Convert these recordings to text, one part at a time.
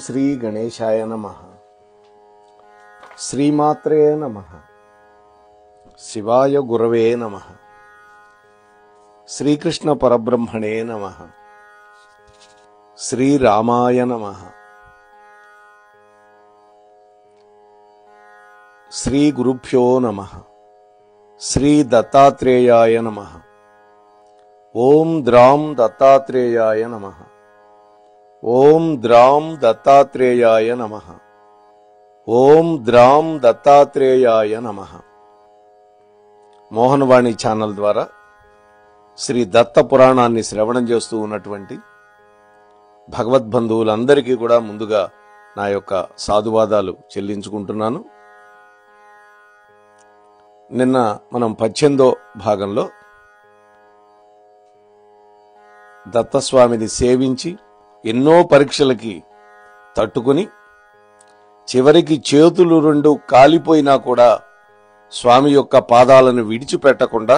శ్రీ గణేశాయ నమః. శ్రీమాత్రే నమః. శివాయ గురవే నమః. శ్రీకృష్ణ పరబ్రహ్మణే నమః. శ్రీరామాయ నమః. శ్రీ గురుభ్యో నమః. శ్రీ దత్తాత్రేయాయ నమః. ఓం ద్రాం దత్తాత్రేయాయ నమః. ఓం ద్రాం దత్తాత్రేయాయ నమః. ఓం ద్రాం దత్తాత్రేయాయ నమః. మోహనవాణి ఛానల్ ద్వారా శ్రీ దత్త పురాణాన్ని శ్రవణం చేస్తూ ఉన్నటువంటి భగవద్బంధువులందరికీ కూడా ముందుగా నా యొక్క సాధువాదాలు చెల్లించుకుంటున్నాను. నిన్న మనం 18వ భాగంలో దత్తస్వామిని సేవించి ఎన్నో పరీక్షలకి తట్టుకుని చివరికి చేతులు రెండు కాలిపోయినా కూడా స్వామి యొక్క పాదాలను విడిచిపెట్టకుండా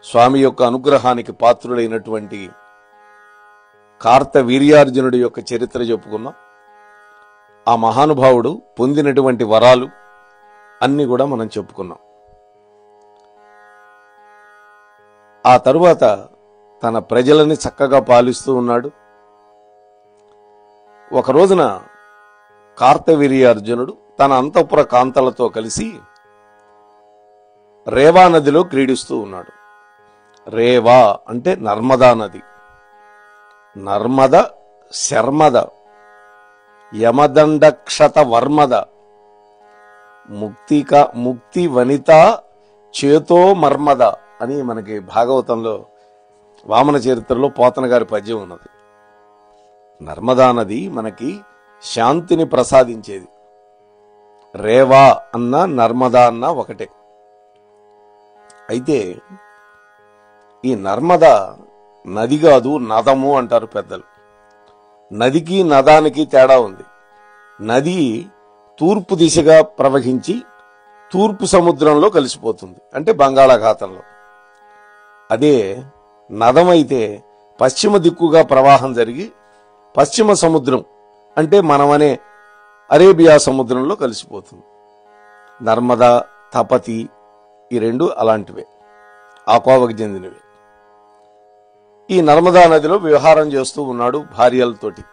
స్వామి యొక్క అనుగ్రహానికి పాత్రుడైనటువంటి కార్తవీర్యార్జునుడి యొక్క చరిత్ర చెప్పుకున్నాం. ఆ మహానుభావుడు పొందినటువంటి వరాలు అన్ని కూడా మనం చెప్పుకున్నాం. ఆ తరువాత తన ప్రజలని చక్కగా పాలిస్తూ ఉన్నాడు. ఒక రోజున కార్తవీర్యార్జునుడు తన అంతఃపుర కాంతలతో కలిసి రేవా నదిలో క్రీడిస్తూ ఉన్నాడు. రేవా అంటే నర్మదా నది. నర్మద, శర్మద, యమదండక్షత వర్మద, ముక్తి వనిత చేతో మర్మద అని మనకి భాగవతంలో వామన చరిత్రలో పోతన గారి పద్యం ఉన్నది. నర్మదా నది మనకి శాంతిని ప్రసాదించేది. రేవా అన్న నర్మదా అన్న ఒకటే. అయితే ఈ నర్మదా నది కాదు, నదము అంటారు పెద్దలు. నదికి నదానికి తేడా ఉంది. నది తూర్పు దిశగా ప్రవహించి తూర్పు సముద్రంలో కలిసిపోతుంది, అంటే బంగాళాఖాతంలో. అదే నదమైతే పశ్చిమ దిక్కుగా ప్రవాహం జరిగి పశ్చిమ సముద్రం అంటే మనమనే అరేబియా సముద్రంలో కలిసిపోతుంది. నర్మదా, తపతి ఈ రెండు అలాంటివే, ఆ కోవకు చెందినవే. ఈ నర్మదా నదిలో విహారం చేస్తూ ఉన్నాడు భార్యలతోటి.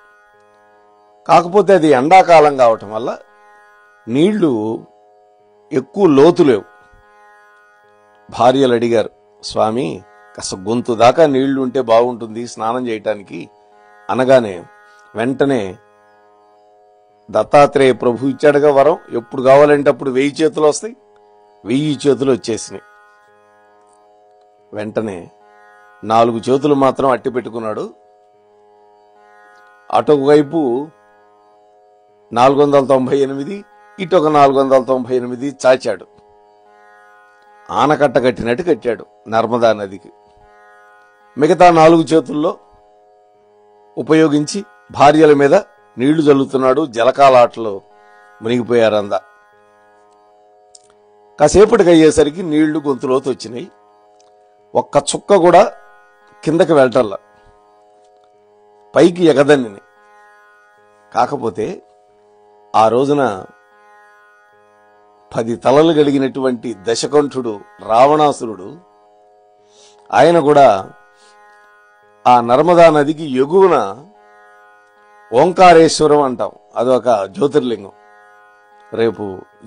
కాకపోతే అది ఎండాకాలం కావటం వల్ల నీళ్లు ఎక్కువ లోతు లేవు. భార్యలు అడిగారు, స్వామి కాస్త గొంతు దాకా నీళ్లు ఉంటే బాగుంటుంది స్నానం చేయటానికి అనగానే వెంటనే దత్తాత్రేయ ప్రభు ఇచ్చాడుగా వరం, ఎప్పుడు కావాలంటే అప్పుడు 1000 చేతులు వస్తాయి. 1000 చేతులు వచ్చేసినాయి. వెంటనే 4 చేతులు మాత్రం అట్టి పెట్టుకున్నాడు. అటొకవైపు 498, ఇటొక 498 చాచాడు. ఆనకట్ట కట్టినట్టు కట్టాడు నర్మదా నదికి. మిగతా 4 చేతుల్లో ఉపయోగించి భార్యల మీద నీళ్లు చల్లుతున్నాడు. జలకాలాటలో మునిగిపోయారందా. కాసేపటికి అయ్యేసరికి నీళ్లు గొంతులోకి వచ్చినాయి. ఒక్క చుక్క కూడా కిందకి వెళ్ళటల్లా, పైకి ఎగదన్ని. కాకపోతే ఆ రోజున 10 తలలు కలిగినటువంటి దశకంఠుడు రావణాసురుడు, ఆయన కూడా ఆ నర్మదా నదికి ఎగువన ఓంకారేశ్వరం అంటాం, అదొక జ్యోతిర్లింగం. రేపు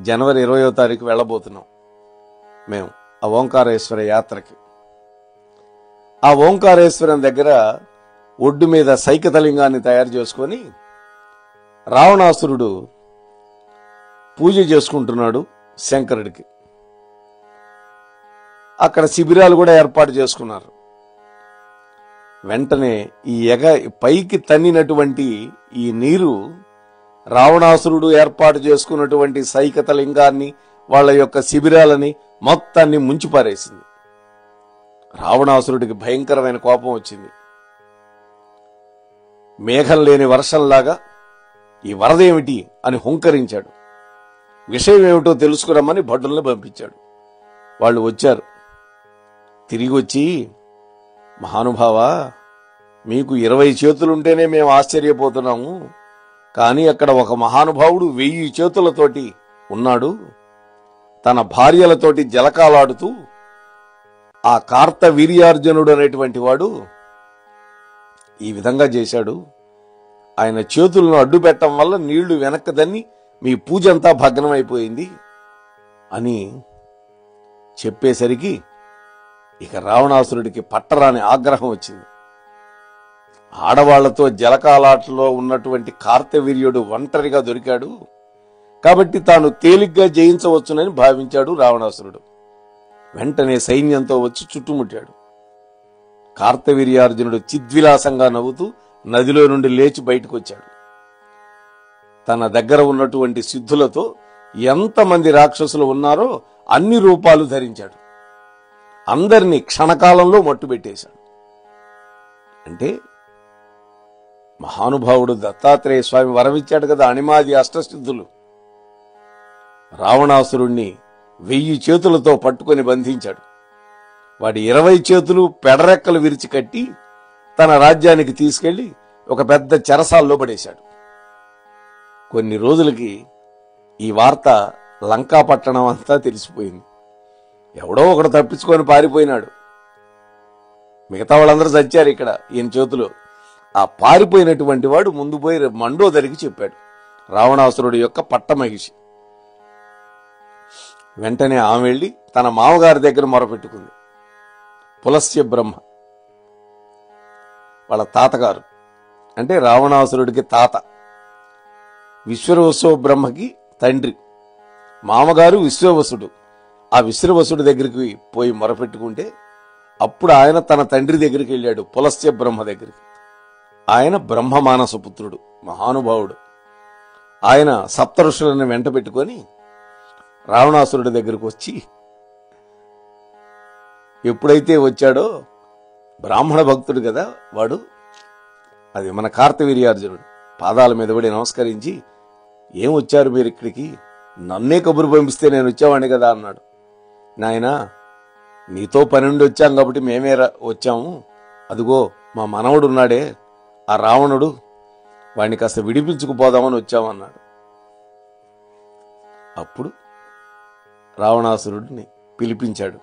జనవరి 20వ తారీఖు వెళ్ళబోతున్నాం మేము ఆ ఓంకారేశ్వర యాత్రకి. ఆ ఓంకారేశ్వరం దగ్గర ఒడ్డు మీద సైకతలింగాన్ని తయారు చేసుకొని రావణాసురుడు పూజ చేసుకుంటున్నాడు శంకరుడికి. అక్కడ శిబిరాలు కూడా ఏర్పాటు చేసుకున్నారు. వెంటనే ఈ పైకి తన్నినటువంటి ఈ నీరు రావణాసురుడు ఏర్పాటు చేసుకున్నటువంటి సైకత లింగాన్ని, వాళ్ళ యొక్క శిబిరాలని మొత్తాన్ని ముంచిపారేసింది. రావణాసురుడికి భయంకరమైన కోపం వచ్చింది. మేఘం లేని వర్షంలాగా ఈ వరదేమిటి అని హుంకరించాడు. విషయం ఏమిటో తెలుసుకురమ్మని భటుల్ని పంపించాడు. వాళ్ళు వచ్చారు. తిరిగి వచ్చి, మహానుభావా, మీకు 20 చేతులుంటేనే మేము ఆశ్చర్యపోతున్నాము, కానీ అక్కడ ఒక మహానుభావుడు 1000 చేతులతోటి ఉన్నాడు. తన భార్యలతోటి జలకాలాడుతూ ఆ కార్తవీర్యార్జునుడు అనేటువంటి వాడు ఈ విధంగా చేశాడు. ఆయన చేతులను అడ్డు పెట్టడం వల్ల నీళ్లు వెనక్కి దన్ని మీ పూజ అంతా భగ్నమైపోయింది అని చెప్పేసరికి ఇక రావణాసురుడికి పట్టరాని ఆగ్రహం వచ్చింది. ఆడవాళ్లతో జలకాలాటలో ఉన్నటువంటి కార్తవీర్యుడు ఒంటరిగా దొరికాడు కాబట్టి తాను తేలిగ్గా జయించవచ్చునని భావించాడు రావణాసురుడు. వెంటనే సైన్యంతో వచ్చి చుట్టుముట్టాడు. కార్తవీర్యార్జునుడు చిద్విలాసంగా నవ్వుతూ నదిలో నుండి లేచి బయటకు వచ్చాడు. తన దగ్గర ఉన్నటువంటి సిద్ధులతో ఎంతమంది రాక్షసులు ఉన్నారో అన్ని రూపాలు ధరించాడు. అందరినీ క్షణకాలంలో మట్టుబెట్టేశాడు. అంటే మహానుభావుడు దత్తాత్రేయ స్వామి వరమిచ్చాడు కదా, అణిమాది అష్టసిద్ధులు. రావణాసురుణ్ణి 1000 చేతులతో పట్టుకొని బంధించాడు. వాడి 20 చేతులు పెడరెక్కలు విరిచి కట్టి తన రాజ్యానికి తీసుకెళ్లి ఒక పెద్ద చెరసాల్లో పడేశాడు. కొన్ని రోజులకి ఈ వార్త లంకాపట్టణం అంతా తెలిసిపోయింది. ఎవడో ఒకడు తప్పించుకొని పారిపోయినాడు. మిగతా వాళ్ళందరూ చచ్చారు ఇక్కడ ఈయన చేతిలో. ఆ పారిపోయినటువంటి వాడు ముందు పోయి మండోదరికి చెప్పాడు, రావణాసురుడి యొక్క పట్టమహిషి. వెంటనే ఆమె వెళ్లి తన మామగారి దగ్గర మొరపెట్టుకుంది. పులస్య బ్రహ్మ వాళ్ళ తాతగారు, అంటే రావణాసురుడికి తాత, విశ్వవసు బ్రహ్మకి తండ్రి, మామగారు విశ్వవసుడు. ఆ విశ్వవసుడి దగ్గరికి పోయి మొరపెట్టుకుంటే అప్పుడు ఆయన తన తండ్రి దగ్గరికి వెళ్ళాడు, పులస్య బ్రహ్మ దగ్గరికి. ఆయన బ్రహ్మ మానస పుత్రుడు, మహానుభావుడు. ఆయన సప్తఋషులను వెంట పెట్టుకొని రావణాసురుడి దగ్గరకు వచ్చి, ఎప్పుడైతే వచ్చాడో బ్రాహ్మణ భక్తుడు కదా వాడు, అది మన కార్తవీర్యార్జునుడు, పాదాల మీద పడి నమస్కరించి, ఏం వచ్చారు మీరు ఇక్కడికి? నన్నే కబురు పంపిస్తే నేను వచ్చేవాడిని కదా అన్నాడు. నాయనా, నీతో పని నుండి వచ్చాం కాబట్టి మేమే వచ్చాము. అదిగో మా మనవడు ఉన్నాడే ఆ రావణుడు, వాడిని కాస్త విడిపించుకుపోదామని వచ్చామన్నాడు. అప్పుడు రావణాసురుడిని పిలిపించాడు.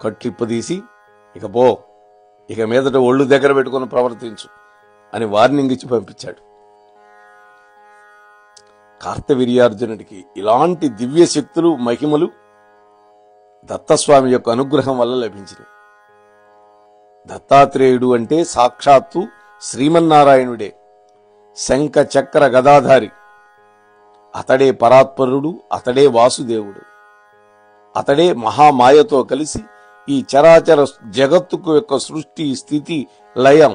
కట్లిప్పదీసి, ఇక పో, ఇక మీదట ఒళ్ళు దగ్గర పెట్టుకుని ప్రవర్తించు అని వార్నింగ్ ఇచ్చి పంపించాడు. కార్తవీర్యార్జునుడికి ఇలాంటి దివ్య శక్తులు మహిమలు దత్తస్వామి యొక్క అనుగ్రహం వల్ల లభించినాయి. దత్తాత్రేయుడు అంటే సాక్షాత్తు శ్రీమన్నారాయణుడే, శంఖ చక్ర గదాధారి. అతడే పరాత్పరుడు, అతడే వాసుదేవుడు. అతడే మహామాయతో కలిసి ఈ చరాచర జగత్తుకు యొక్క సృష్టి, స్థితి, లయం,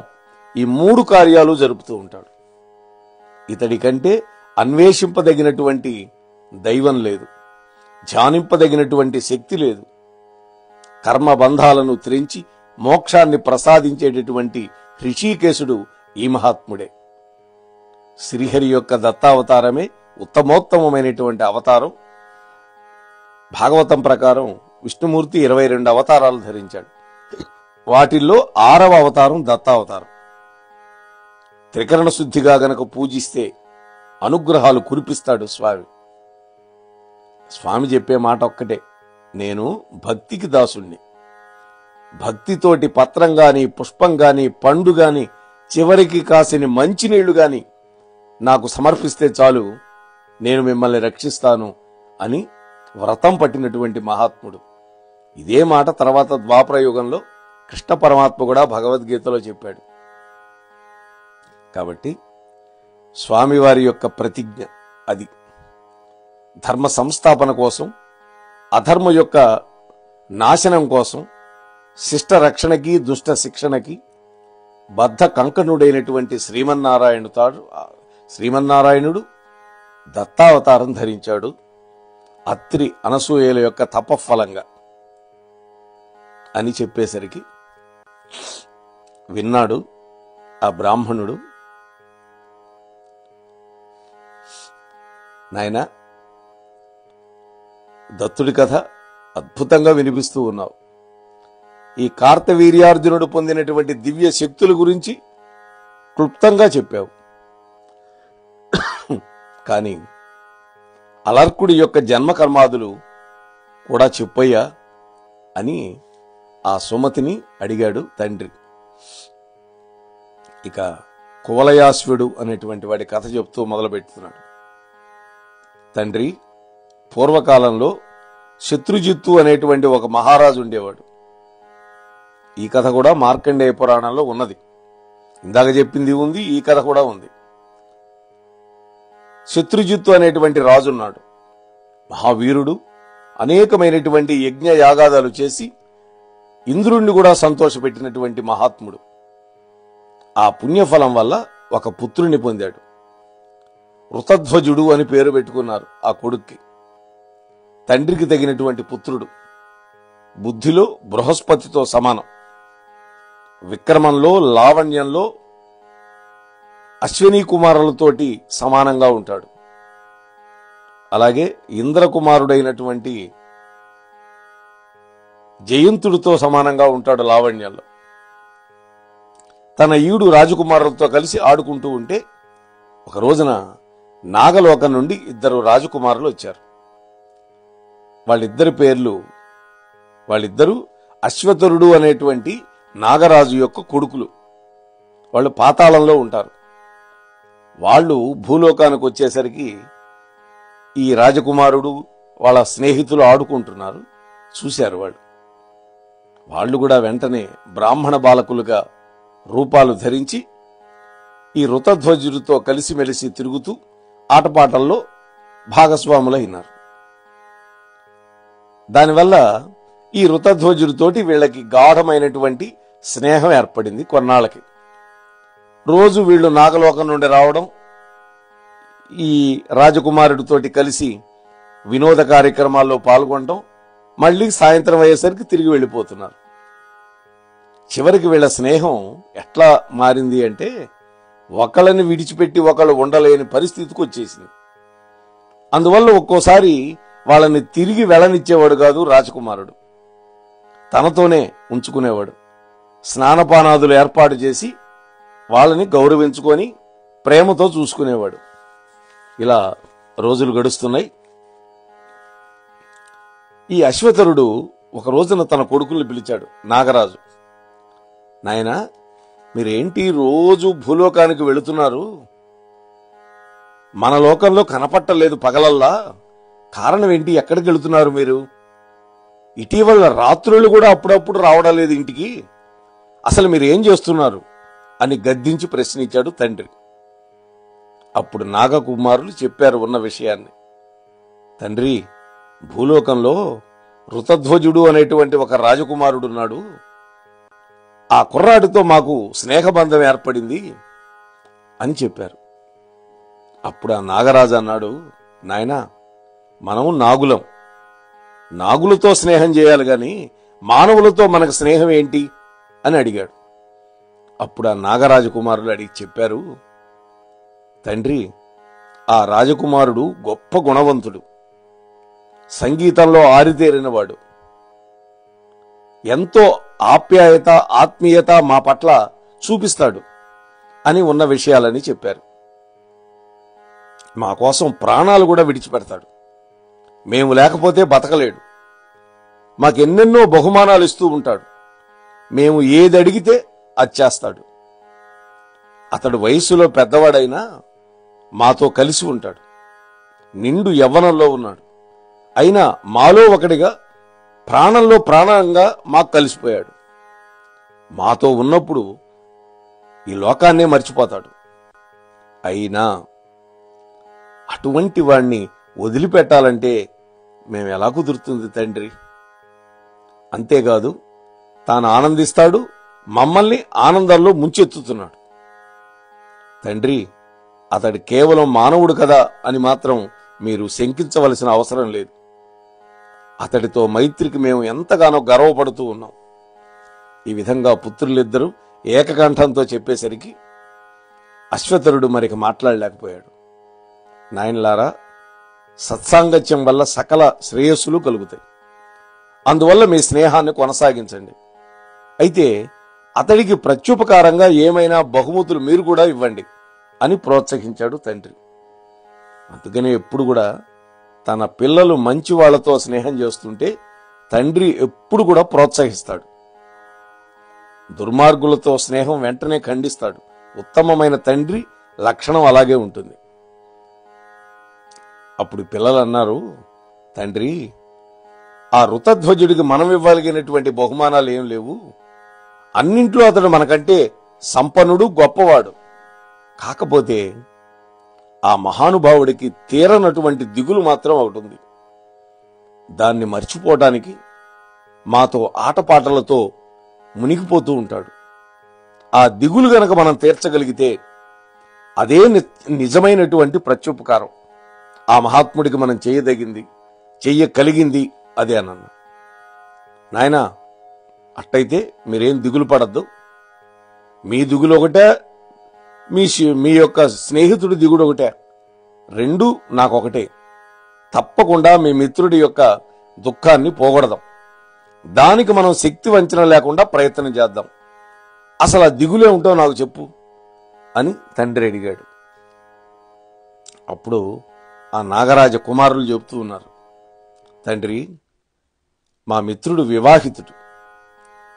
ఈ 3 కార్యాలు జరుపుతూ ఉంటాడు. ఇతడి కంటే అన్వేషింపదగినటువంటి దైవం లేదు, ధ్యానింపదగినటువంటి శక్తి లేదు. కర్మబంధాలను త్రెంచి మోక్షాన్ని ప్రసాదించేటటువంటి హృషీకేశుడు ఈ మహాత్ముడే. శ్రీహరి యొక్క దత్తావతారమే ఉత్తమోత్తమైనటువంటి అవతారం. భాగవతం ప్రకారం విష్ణుమూర్తి 22 అవతారాలు ధరించాడు. వాటిల్లో 6వ అవతారం దత్తావతారం. త్రికరణ శుద్ధిగా గనక పూజిస్తే అనుగ్రహాలు కురిపిస్తాడు స్వామి. స్వామి చెప్పే మాట ఒక్కటే, నేను భక్తికి దాసుణ్ణి. భక్తితోటి పత్రం గాని, పుష్పం గాని, పండు గాని, చివరికి కాసిని మంచినీళ్లు గాని నాకు సమర్పిస్తే చాలు, నేను మిమ్మల్ని రక్షిస్తాను అని వ్రతం పట్టినటువంటి మహాత్ముడు. ఇదే మాట తర్వాత ద్వాపర యుగంలో కృష్ణ పరమాత్మ కూడా భగవద్గీతలో చెప్పాడు. కాబట్టి స్వామివారి యొక్క ప్రతిజ్ఞ అది. ధర్మ సంస్థాపన కోసం, అధర్మ యొక్క నాశనం కోసం, శిష్ట రక్షణకి, దుష్ట శిక్షణకి బద్ధ కంకణుడైనటువంటి శ్రీమన్నారాయణుడు దత్తావతారం ధరించాడు. అత్రి అనసూయల యొక్క తపఫలంగా అని చెప్పేసరికి విన్నాడు ఆ బ్రాహ్మణుడు. నాయనా, దత్తుడి కథ అద్భుతంగా వినిపిస్తూ ఉన్నావు. ఈ కార్తవీర్యార్జునుడు పొందినటువంటి దివ్య శక్తుల గురించి క్లుప్తంగా చెప్పావు. కాని అలర్కుడి యొక్క జన్మకర్మాదులు కూడా చెప్పయ్యా అని ఆ సుమతిని అడిగాడు తండ్రి. ఇక కువలయాశ్వుడు అనేటువంటి వాడి కథ చెప్తూ మొదలుపెడుతున్నాడు. తండ్రి, పూర్వకాలంలో శత్రుజిత్తు అనేటువంటి ఒక మహారాజు ఉండేవాడు. ఈ కథ కూడా మార్కండేయ పురాణంలో ఉన్నది. ఇందాక చెప్పింది ఉంది, ఈ కథ కూడా ఉంది. శత్రుజిత్తు అనేటువంటి రాజున్నాడు. మహావీరుడు. అనేకమైనటువంటి యజ్ఞ యాగాదాలు చేసి ఇంద్రుణ్ణి కూడా సంతోషపెట్టినటువంటి మహాత్ముడు. ఆ పుణ్యఫలం వల్ల ఒక పుత్రుని పొందాడు. వృతధ్వజుడు అని పేరు పెట్టుకున్నారు ఆ కొడుక్కి. తండ్రికి తగినటువంటి పుత్రుడు. బుద్ధిలో బృహస్పతితో సమానం. విక్రమంలో, లావణ్యంలో అశ్విని కుమారులతోటి సమానంగా ఉంటాడు. అలాగే ఇంద్రకుమారుడైనటువంటి జయంతుడితో సమానంగా ఉంటాడు లావణ్యంలో. తన ఈడు రాజకుమారులతో కలిసి ఆడుకుంటూ ఉంటే ఒక రోజున నాగలోకం నుండి 2 రాజకుమారులు వచ్చారు. వాళ్ళిద్దరూ అశ్వతరుడు అనేటువంటి నాగరాజు యొక్క కొడుకులు. వాళ్ళు పాతాళంలో ఉంటారు. వాళ్ళు భూలోకానికి వచ్చేసరికి ఈ రాజకుమారుడు వాళ్ళ స్నేహితులు ఆడుకుంటున్నారు. చూశారు వాళ్ళు కూడా వెంటనే బ్రాహ్మణ బాలకులుగా రూపాలు ధరించి ఈ వృతధ్వజుడితో కలిసిమెలిసి తిరుగుతూ ఆటపాటల్లో భాగస్వాములైనారు. దానివల్ల ఈ వృతధ్వజుడితోటి వీళ్ళకి గాఢమైనటువంటి స్నేహం ఏర్పడింది. కొన్నాళ్ళకి రోజు వీళ్ళు నాగలోకం నుండి రావడం, ఈ రాజకుమారుడితోటి కలిసి వినోద కార్యక్రమాల్లో పాల్గొనడం, మళ్ళీ సాయంత్రం అయ్యేసరికి తిరిగి వెళ్ళిపోతున్నారు. చివరికి వీళ్ళ స్నేహం ఎట్లా మారింది అంటే ఒకళ్ళని విడిచిపెట్టి ఒకళ్ళు ఉండలేని పరిస్థితికి వచ్చేసింది. అందువల్ల ఒక్కోసారి వాళ్ళని తిరిగి వెళ్ళనిచ్చేవాడు కాదు రాజకుమారుడు. తనతోనే ఉంచుకునేవాడు. స్నానపానాదులు ఏర్పాటు చేసి వాళ్ళని గౌరవించుకొని ప్రేమతో చూసుకునేవాడు. ఇలా రోజులు గడుస్తున్నాయి. ఈ అశ్వతరుడు ఒక రోజున తన కొడుకుల్ని పిలిచాడు. నాగరాజు, నాయనా, మీరేంటి రోజు భూలోకానికి వెళుతున్నారు? మన లోకంలో కనపట్టలేదు పగలల్లా. కారణం ఏంటి? ఎక్కడికి వెళుతున్నారు మీరు? ఇటీవల రాత్రులు కూడా అప్పుడప్పుడు రావడం లేదు ఇంటికి. అసలు మీరు ఏం చేస్తున్నారు అని గద్దించి ప్రశ్నించాడు తండ్రి. అప్పుడు నాగకుమారులు చెప్పారు ఉన్న విషయాన్ని. తండ్రి, భూలోకంలో వృతధ్వజుడు అనేటువంటి ఒక రాజకుమారుడున్నాడు. ఆ కుర్రాడితో మాకు స్నేహబంధం ఏర్పడింది అని చెప్పారు. అప్పుడు ఆ నాగరాజు అన్నాడు, నాయనా, మనం నాగులం. నాగులతో స్నేహం చేయాలి గాని మానవులతో మనకు స్నేహం ఏంటి అని అడిగాడు. అప్పుడు ఆ నాగరాజు కుమారులు అడిగి చెప్పారు, తండ్రి, ఆ రాజకుమారుడు గొప్ప గుణవంతుడు, సంగీతంలో ఆరితేరినవాడు, ఎంతో ఆప్యాయత ఆత్మీయత మా పట్ల చూపిస్తాడు అని ఉన్న విషయాలని చెప్పారు. మా కోసం ప్రాణాలు కూడా విడిచిపెడతాడు. మేము లేకపోతే బతకలేడు. మాకెన్నెన్నో బహుమానాలు ఇస్తూ ఉంటాడు. మేము ఏది అడిగితే అది చేస్తాడు. అతడు వయస్సులో పెద్దవాడైనా మాతో కలిసి ఉంటాడు. నిండు యవ్వనంలో ఉన్నాడు. అయినా మాలో ఒకడిగా ప్రాణంలో ప్రాణంగా మాకు కలిసిపోయాడు. మాతో ఉన్నప్పుడు ఈ లోకాన్నే మర్చిపోతాడు. అయినా అటువంటి వాణ్ణి వదిలిపెట్టాలంటే మేము ఎలా కుదురుతుంది తండ్రి? అంతేకాదు, తాను ఆనందిస్తాడు, మమ్మల్ని ఆనందాల్లో ముంచెత్తుతున్నాడు. తండ్రి, అతడు కేవలం మానవుడు కదా అని మాత్రం మీరు శంకించవలసిన అవసరం లేదు. అతడితో మైత్రికి మేము ఎంతగానో గర్వపడుతూ ఉన్నాం. ఈ విధంగా పుత్రులిద్దరూ ఏకకంఠంతో చెప్పేసరికి అశ్వతరుడు మరికి మాట్లాడలేకపోయాడు. నాయనలారా, సత్సాంగత్యం వల్ల సకల శ్రేయస్సులు కలుగుతాయి. అందువల్ల మీ స్నేహాన్ని కొనసాగించండి. అయితే అతడికి ప్రత్యుపకారంగా ఏమైనా బహుమతులు మీరు కూడా ఇవ్వండి అని ప్రోత్సహించాడు తండ్రి. అందుకనే ఎప్పుడు కూడా తన పిల్లలు మంచి వాళ్లతో స్నేహం చేస్తుంటే తండ్రి ఎప్పుడు కూడా ప్రోత్సహిస్తాడు. దుర్మార్గులతో స్నేహం వెంటనే ఖండిస్తాడు. ఉత్తమమైన తండ్రి లక్షణం అలాగే ఉంటుంది. అప్పుడు పిల్లలు అన్నారు, తండ్రి, ఆ ఋతధ్వజుడికి మనం ఇవ్వగలిగినటువంటి బహుమానాలు ఏం లేవు. అన్నింట్లో అతడు మనకంటే సంపన్నుడు, గొప్పవాడు. కాకపోతే ఆ మహానుభావుడికి తీరనటువంటి దిగులు మాత్రం ఒకటి ఉంది. దాన్ని మర్చిపోవడానికి మాతో ఆటపాటలతో మునిగిపోతూ ఉంటాడు. ఆ దిగులు గనక మనం తీర్చగలిగితే అదే నిజమైనటువంటి ప్రత్యుపకారం. ఆ మహాత్ముడికి మనం చెయ్యగలిగింది అదే అన్న. నాయనా, అట్టయితే మీరేం దిగులు పడద్దు. మీ దిగులు ఒకటే, మీ యొక్క స్నేహితుడి దిగుడు ఒకటే, రెండు నాకొకటే. తప్పకుండా మీ మిత్రుడి యొక్క దుఃఖాన్ని పోగొడదాం. దానికి మనం శక్తి వంచన లేకుండా ప్రయత్నం చేద్దాం. అసలు ఆ దిగులే ఉంటో నాకు చెప్పు అని తండ్రి అడిగాడు. అప్పుడు ఆ నాగరాజ కుమారులు చెబుతూ ఉన్నారు, తండ్రి, మా మిత్రుడు వివాహితుడు.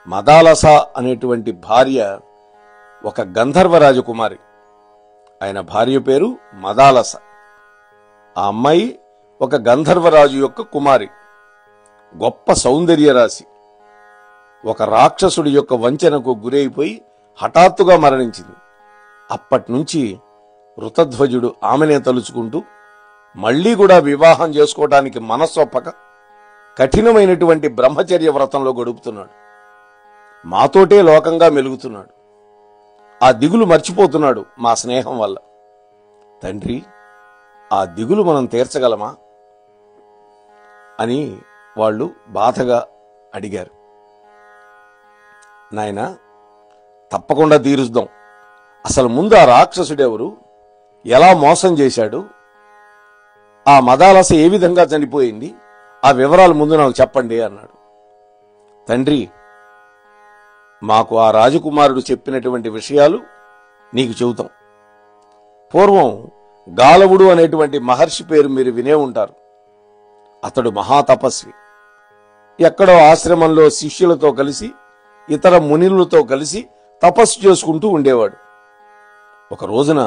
మదాలస అనేటువంటి భార్య ఒక గంధర్వ రాజకుమారి. ఆయన భార్య పేరు మదాలస. ఆ అమ్మాయి ఒక గంధర్వరాజు యొక్క కుమారి. గొప్ప సౌందర్య రాశి. ఒక రాక్షసుడి యొక్క వంచనకు గురైపోయి హఠాత్తుగా మరణించింది. అప్పటి నుంచి ఋతధ్వజుడు ఆమెనే తలుచుకుంటూ మళ్లీ కూడా వివాహం చేసుకోవడానికి మనస్సొప్పక కఠినమైనటువంటి బ్రహ్మచర్య వ్రతంలో గడుపుతున్నాడు. మాతోటే లోకంగా మెలుగుతున్నాడు. ఆ దిగులు మర్చిపోతున్నాడు మా స్నేహం వల్ల. తండ్రి, ఆ దిగులు మనం తీర్చగలమా అని వాళ్ళు బాధగా అడిగారు. నాయనా, తప్పకుండా తీరుద్దాం. అసలు ముందు ఆ రాక్షసుడెవరు, ఎలా మోసం చేశాడు, ఆ మదాలస ఏ విధంగా చనిపోయింది, ఆ వివరాలు ముందు నాకు చెప్పండి అన్నాడు. తండ్రి, మాకు ఆ రాజకుమారుడు చెప్పినటువంటి విషయాలు నీకు చెబుతాం. పూర్వం గాలవుడు అనేటువంటి మహర్షి పేరు మీరు వినే ఉంటారు. అతడు మహాతపస్వి. ఎక్కడో ఆశ్రమంలో శిష్యులతో కలిసి, ఇతర మునిలతో కలిసి తపస్సు చేసుకుంటూ ఉండేవాడు. ఒక రోజున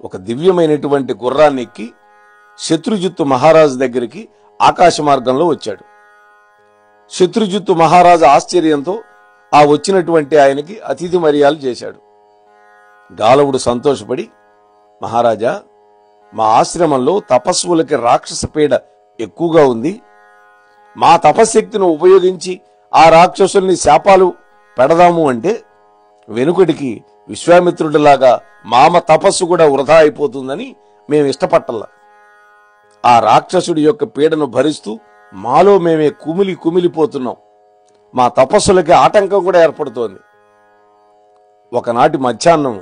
ఒక దివ్యమైనటువంటి గుర్రాన్ని ఎక్కి శత్రుజిత్తు మహారాజు దగ్గరికి ఆకాశ మార్గంలో వచ్చాడు. శత్రుజిత్తు మహారాజు ఆశ్చర్యంతో ఆ వచ్చినటువంటి ఆయనకి అతిథి మర్యాదలు చేశాడు. గాలవుడు సంతోషపడి, మహారాజా, మా ఆశ్రమంలో తపస్సులకి రాక్షస పీడ ఎక్కువగా ఉంది. మా తపశక్తిని ఉపయోగించి ఆ రాక్షసుల్ని శాపాలు పెడదాము అంటే వెనుకటికి విశ్వామిత్రుడిలాగా మామ తపస్సు కూడా వృధా అయిపోతుందని మేము ఇష్టపట్టల్లా. ఆ రాక్షసుడి యొక్క పీడను భరిస్తూ మాలో మేమే కుమిలిపోతున్నాం. మా తపస్సులకి ఆటంకం కూడా ఏర్పడుతోంది. ఒకనాటి మధ్యాహ్నం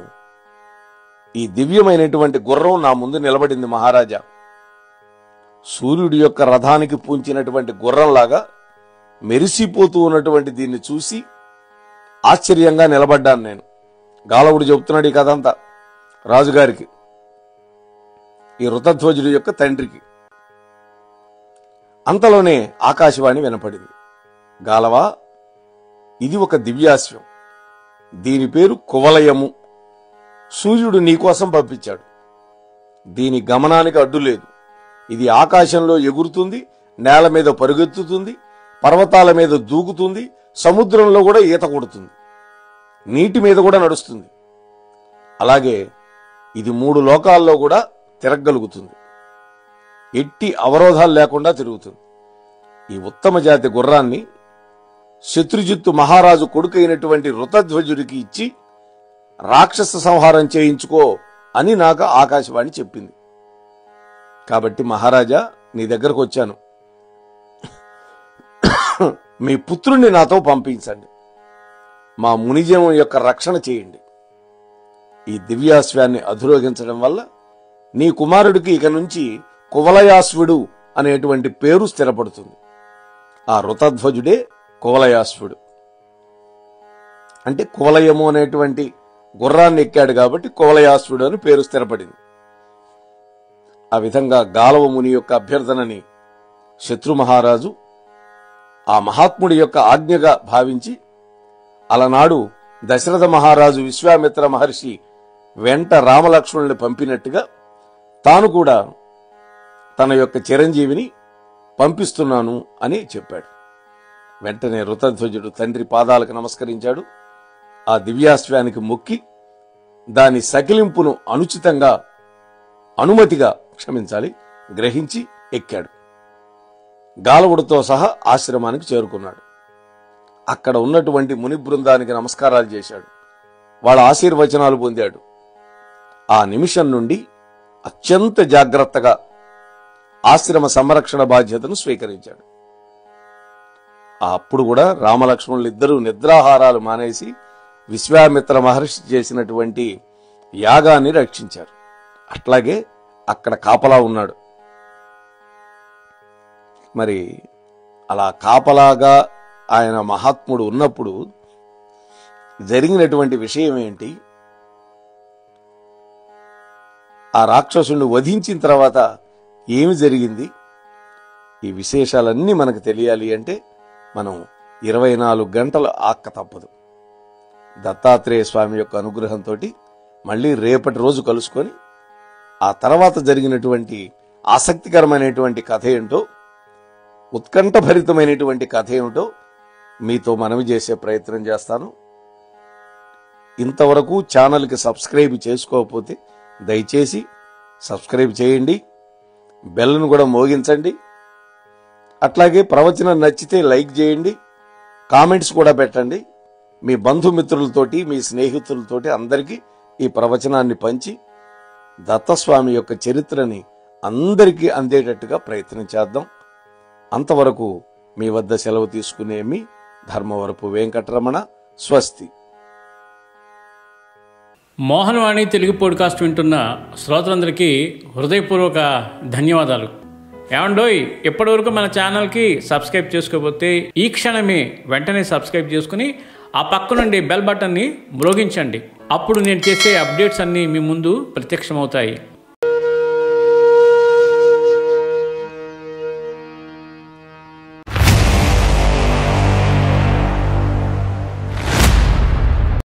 ఈ దివ్యమైనటువంటి గుర్రం నా ముందు నిలబడింది మహారాజా. సూర్యుడి యొక్క రథానికి పూంచినటువంటి గుర్రంలాగా మెరిసిపోతూ ఉన్నటువంటి దీన్ని చూసి ఆశ్చర్యంగా నిలబడ్డాను నేను. గాలవుడు చెబుతున్నాడు ఈ కథంతా రాజుగారికి, ఈ ఋతధ్వజుడి యొక్క తండ్రికి. అంతలోనే ఆకాశవాణి వినపడింది. గాలవా, ఇది ఒక దివ్యాశ్వం. దీని పేరు కువలయము. సూర్యుడు నీకోసం పంపించాడు. దీని గమనానికి అడ్డు లేదు. ఇది ఆకాశంలో ఎగురుతుంది, నేల మీద పరుగెత్తుతుంది, పర్వతాల మీద దూకుతుంది, సముద్రంలో కూడా ఈత కొడుతుంది, నీటి మీద కూడా నడుస్తుంది. అలాగే ఇది 3 లోకాల్లో కూడా తిరగలుగుతుంది. ఎట్టి అవరోధాలు లేకుండా తిరుగుతుంది. ఈ ఉత్తమ జాతి గుర్రాన్ని శత్రుజిత్తు మహారాజు కొడుకు అయినటువంటి ఋతధ్వజుడికి ఇచ్చి రాక్షస సంహారం చేయించుకో అని నాకు ఆకాశవాణి చెప్పింది. కాబట్టి మహారాజా, నీ దగ్గరకు వచ్చాను. మీ పుత్రుణ్ణి నాతో పంపించండి. మా మునిజనం యొక్క రక్షణ చేయండి. ఈ దివ్యాశ్వాన్ని అధిరోహించడం వల్ల నీ కుమారుడికి ఇక నుంచి కువలయాశ్వుడు అనేటువంటి పేరు స్థిరపడుతుంది. ఆ ఋతధ్వజుడే కువలయాశ్వుడు. అంటే కువలయము అనేటువంటి గుర్రాన్ని ఎక్కాడు కాబట్టి కువలయాశ్వుడు అని పేరు స్థిరపడింది. ఆ విధంగా గాలవ ముని యొక్క అభ్యర్థనని శత్రు మహారాజు ఆ మహాత్ముడి యొక్క ఆజ్ఞగా భావించి అలనాడు దశరథ మహారాజు విశ్వామిత్ర మహర్షి వెంట రామలక్ష్మణుల్ని పంపినట్టుగా తాను కూడా తన యొక్క చిరంజీవిని పంపిస్తున్నాను అని చెప్పాడు. వెంటనే ఋతధ్వజుడు తండ్రి పాదాలకు నమస్కరించాడు. ఆ దివ్యాశ్వానికి మొక్కి దాని సకిలింపును అనుమతిగా గ్రహించి ఎక్కాడు. గాలవుడితో సహా ఆశ్రమానికి చేరుకున్నాడు. అక్కడ ఉన్నటువంటి ముని బృందానికి నమస్కారాలు చేశాడు. వాళ్ళ ఆశీర్వచనాలు పొందాడు. ఆ నిమిషం నుండి అత్యంత జాగ్రత్తగా ఆశ్రమ సంరక్షణ బాధ్యతను స్వీకరించాడు. అప్పుడు కూడా రామలక్ష్మణులు ఇద్దరూ నిద్రాహారాలు మానేసి విశ్వామిత్ర మహర్షి చేసినటువంటి యాగాన్ని రక్షించారు. అట్లాగే అక్కడ కాపలా ఉన్నాడు. మరి అలా కాపలాగా ఆయన మహాత్ముడు ఉన్నప్పుడు జరిగినటువంటి విషయం ఏంటి, ఆ రాక్షసుని వధించిన తర్వాత ఏమి జరిగింది, ఈ విశేషాలన్నీ మనకు తెలియాలి అంటే మనం 24 గంటలు ఆక్క తప్పదు. దత్తాత్రేయ స్వామి యొక్క అనుగ్రహంతో మళ్ళీ రేపటి రోజు కలుసుకొని ఆ తర్వాత జరిగినటువంటి ఆసక్తికరమైనటువంటి కథ ఏంటో, ఉత్కంఠభరితమైనటువంటి కథ ఏమిటో మీతో మనవి చేసే ప్రయత్నం చేస్తాను. ఇంతవరకు ఛానల్కి సబ్స్క్రైబ్ చేసుకోకపోతే దయచేసి సబ్స్క్రైబ్ చేయండి, బెల్ను కూడా మోగించండి. అట్లాగే ప్రవచనం నచ్చితే లైక్ చేయండి, కామెంట్స్ కూడా పెట్టండి. మీ బంధుమిత్రులతోటి, మీ స్నేహితులతోటి అందరికీ ఈ ప్రవచనాన్ని పంచి దత్తస్వామి యొక్క చరిత్రని అందరికీ అందేటట్టుగా ప్రయత్నం చేద్దాం. అంతవరకు మీ వద్ద సెలవు తీసుకునే మీ ధర్మవరపు వెంకటరమణ. స్వస్తి. మోహనవాణి తెలుగు పాడ్కాస్ట్ వింటున్న శ్రోతలందరికీ హృదయపూర్వక ధన్యవాదాలు. ఏమండోయ్, ఇప్పటివరకు మన ఛానల్కి సబ్స్క్రైబ్ చేసుకోకపోతే ఈ క్షణమే వెంటనే సబ్స్క్రైబ్ చేసుకుని ఆ పక్క నుండి బెల్ బటన్ని మ్రోగించండి. అప్పుడు నేను చేసే అప్డేట్స్ అన్నీ మీ ముందు ప్రత్యక్షమవుతాయి.